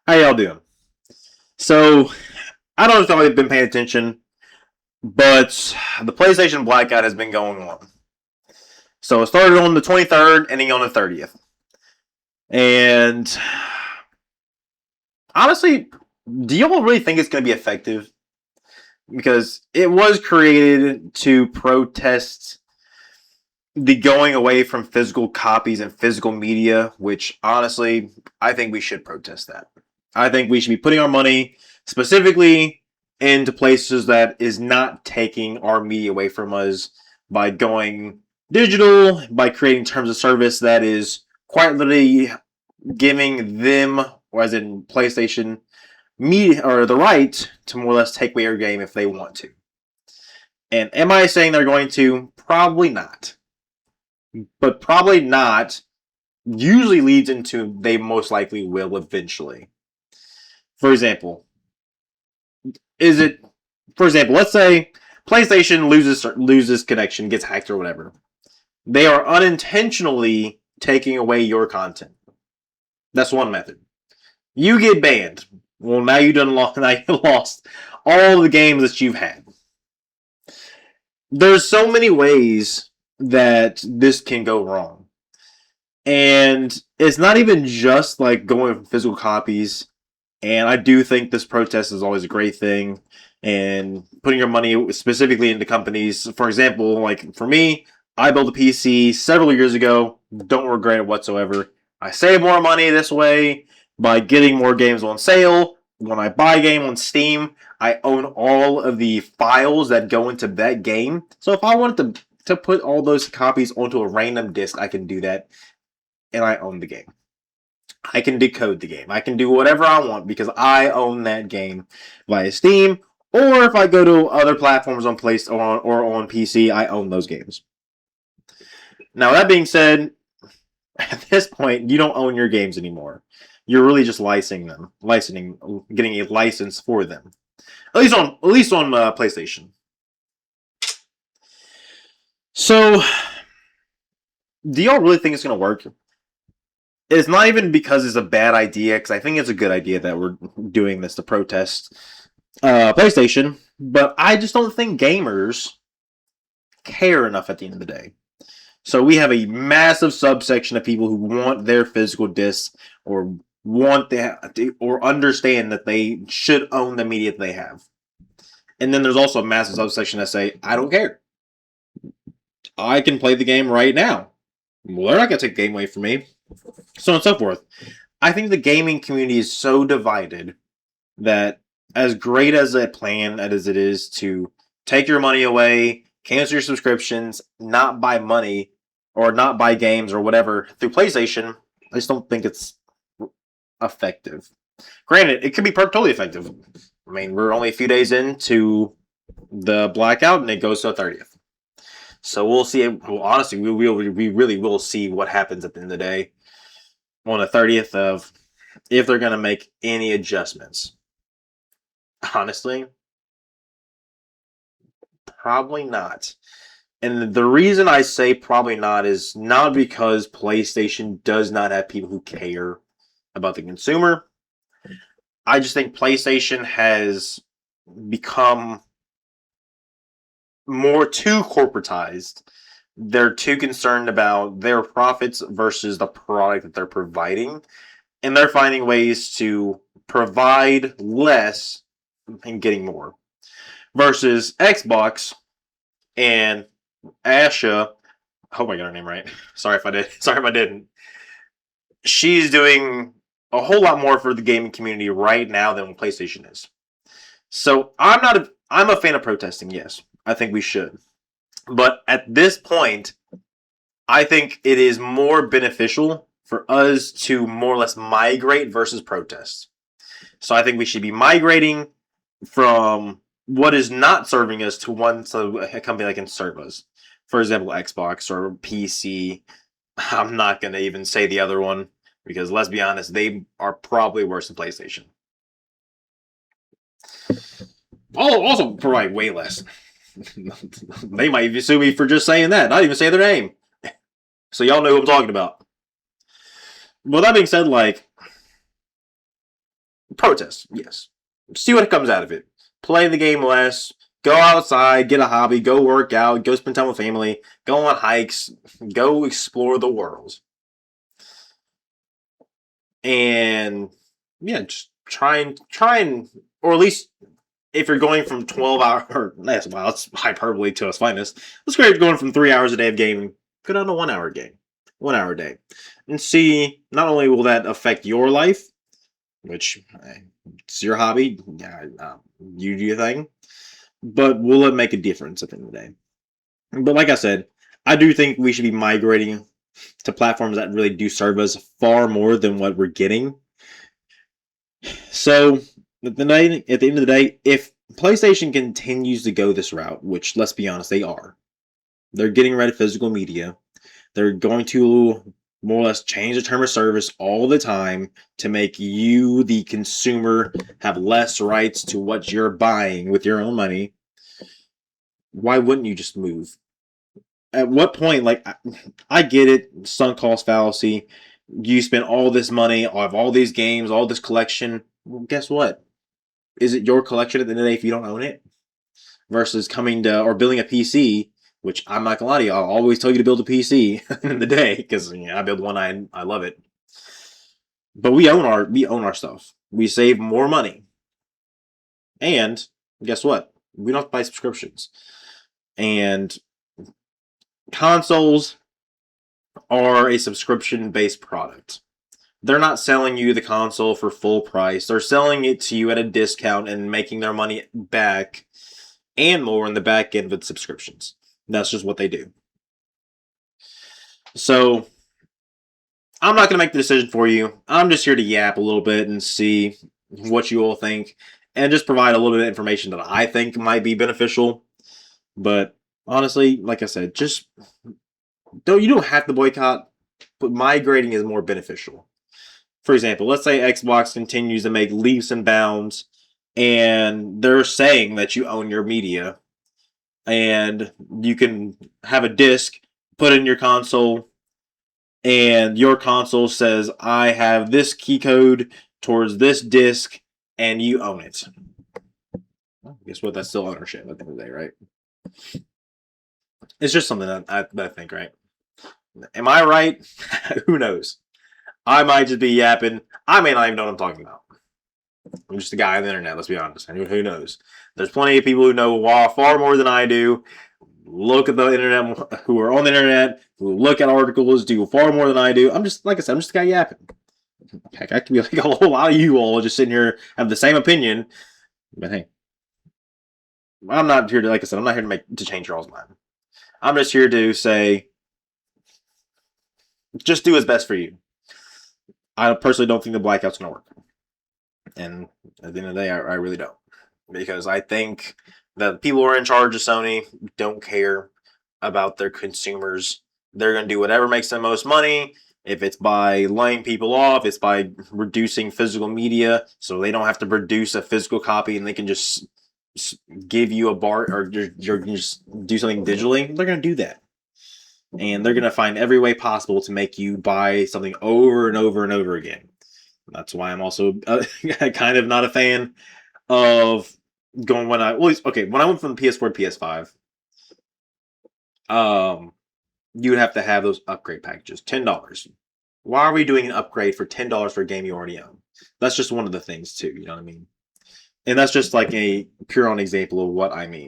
How y'all doing? So, I don't know if y'all have been paying attention, but the PlayStation Blackout has been going on. So, it started on the 23rd, ending on the 30th. And honestly, do y'all really think it's going to be effective? Because it was created to protest the going away from physical copies and physical media, which honestly, I think we should protest that. I think we should be putting our money specifically into places that is not taking our media away from us by going digital, by creating terms of service that is quite literally giving them, or as in PlayStation, media or the right to more or less take away your game if they want to. And am I saying they're going to? Probably not. But probably not usually leads into they most likely will eventually. For example, is it for example, let's say PlayStation loses connection, gets hacked or whatever. They are unintentionally taking away your content. That's one method. You get banned. Well, now you done lost. Now you lost all the games that you've had. There's so many ways that this can go wrong. And it's not even just like going from physical copies. And I do think this protest is always a great thing. And putting your money specifically into companies. For example, like for me, I built a PC several years ago. Don't regret it whatsoever. I save more money this way by getting more games on sale. When I buy a game on Steam, I own all of the files that go into that game. So if I wanted to put all those copies onto a random disc, I can do that, and I own the game. I can decode the game. I can do whatever I want because I own that game via Steam. Or if I go to other platforms on or on PC, I own those games. Now that being said, at this point, you don't own your games anymore. You're really just getting a license for them. At least on PlayStation. So, do y'all really think it's gonna work? It's not even because it's a bad idea, because I think it's a good idea that we're doing this to protest PlayStation, but I just don't think gamers care enough at the end of the day. So we have a massive subsection of people who want their physical discs or want that or understand that they should own the media that they have. And then there's also a massive subsection that say, I don't care. I can play the game right now. Well, they're not going to take the game away from me. So on and so forth. I think the gaming community is so divided that as great as a plan as it is to take your money away, cancel your subscriptions, not buy money or not buy games or whatever through PlayStation, I just don't think it's effective. Granted, it could be totally effective. I mean, we're only a few days into the blackout and it goes to the 30th. So we'll see. Well, honestly, we really will see what happens at the end of the day on the 30th of if they're going to make any adjustments. Honestly, probably not. And the reason I say probably not is not because PlayStation does not have people who care about the consumer. I just think PlayStation has become more too corporatized. They're too concerned about their profits versus the product that they're providing. And they're finding ways to provide less and getting more. Versus Xbox and Asha, I hope I got her name right. Sorry if I did. Sorry if I didn't. She's doing a whole lot more for the gaming community right now than PlayStation is. So I'm a fan of protesting, yes. I think we should. But at this point, I think it is more beneficial for us to more or less migrate versus protest. So I think we should be migrating from what is not serving us to a company that can serve us. For example, Xbox or PC. I'm not going to even say the other one because let's be honest, they are probably worse than PlayStation. Also provide way less. They might even sue me for just saying that, not even say their name. So y'all know who I'm talking about. Well, that being said, like Protest, yes. See what comes out of it. Play the game less. Go outside, get a hobby, go work out, go spend time with family, go on hikes, go explore the world. And yeah, just try and, or at least if you're going from 12 hour, or that's wow, that's hyperbole to its finest. Let's go going from 3 hours a day of gaming, go down to 1 hour game, 1 hour a day, and see. Not only will that affect your life, which it's your hobby, yeah, you do your thing, but will it make a difference at the end of the day? But like I said, I do think we should be migrating to platforms that really do serve us far more than what we're getting. So at the end of the day, if PlayStation continues to go this route, which let's be honest, they are, they're getting rid of physical media. They're going to more or less change the term of service all the time to make you, the consumer, have less rights to what you're buying with your own money. Why wouldn't you just move? At what point, like, I get it, sunk cost fallacy. You spend all this money, of all these games, all this collection. Well, guess what? Is it your collection at the end of the day if you don't own it? Versus coming to or building a PC, which I'm not gonna lie to you, I'll always tell you to build a PC in the day because I build one, I love it. But we own our stuff. We save more money, and guess what? We don't have to buy subscriptions. And consoles are a subscription-based product. They're not selling you the console for full price. They're selling it to you at a discount and making their money back and more in the back end with subscriptions. That's just what they do. So I'm not going to make the decision for you. I'm just here to yap a little bit and see what you all think and just provide a little bit of information that I think might be beneficial. But honestly, like I said, just you don't have to boycott, but migrating is more beneficial. For example, let's say Xbox continues to make leaps and bounds and they're saying that you own your media and you can have a disc put in your console and your console says I have this key code towards this disc and you own it. Well, guess what? That's still ownership at the end of the day, right? It's just something that I think, right? Am I right? Who knows? I might just be yapping. I may not even know what I'm talking about. I'm just a guy on the internet, let's be honest. Who knows? There's plenty of people who know far more than I do. Look at the internet, who are on the internet, who look at articles, do far more than I do. I'm just, like I said, I'm just a guy yapping. Heck, I could be like a whole lot of you all just sitting here, have the same opinion. But hey, I'm not here to, like I said, I'm not here to change your all's mind. I'm just here to say, just do what's best for you. I personally don't think the blackout's going to work. And at the end of the day, I really don't. Because I think that people who are in charge of Sony don't care about their consumers. They're going to do whatever makes them most money. If it's by laying people off, it's by reducing physical media so they don't have to produce a physical copy and they can just give you a bar or just do something digitally. They're going to do that. And they're going to find every way possible to make you buy something over and over and over again. That's why I'm also kind of not a fan of going when I went from PS4 to PS5. You would have to have those upgrade packages, $10. Why are we doing an upgrade for $10 for a game you already own? That's just one of the things too. You know what I mean? And that's just like a pure on example of what I mean.